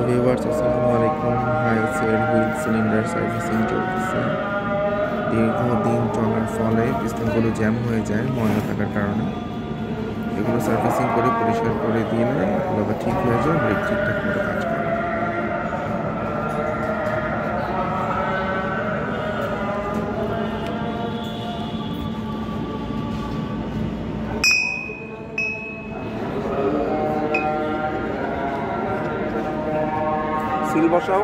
Viewers আসসালামু আলাইকুম। হাইসের wheel cylinder servicing চলতেছে। দীর্ঘদিন চলার ফলে পিস্টনগুলো জ্যাম হয়ে যায় ময়লা থাকার কারণে। এগুলো সার্ভিসিং করে পরিষ্কার করে দিলে এগুলো ঠিক হয়ে যায়, ব্রেক ঠিকঠাক মতো কাজ করে। সিল বসাও।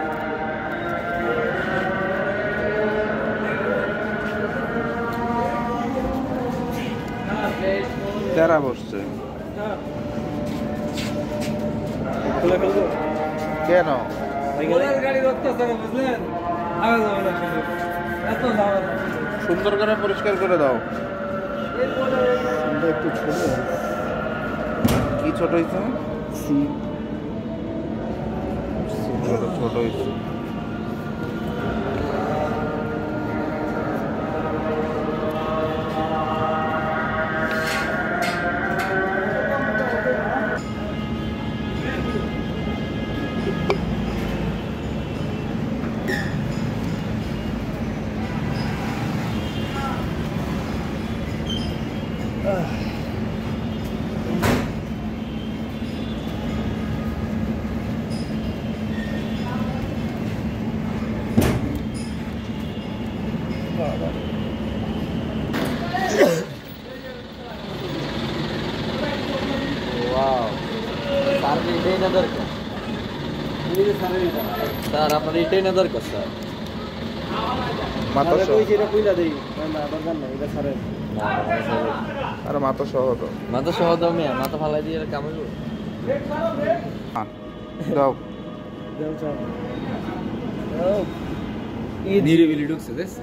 তেরা বসছে কেন? সুন্দর করে পরিষ্কার করে দাও। একটু ছোট কি ছোট হয়েছে? ছোট হয়েছে। স্যার আপনার এটাই না দরকার স্যার। মাথা সহ আর মাথা সহ তো মাথা সহ দাও মেয়ে, মাথা ফালাই দিয়ে কামাইব। দাও। নিরিবিলি ঢুকছে দেখছে।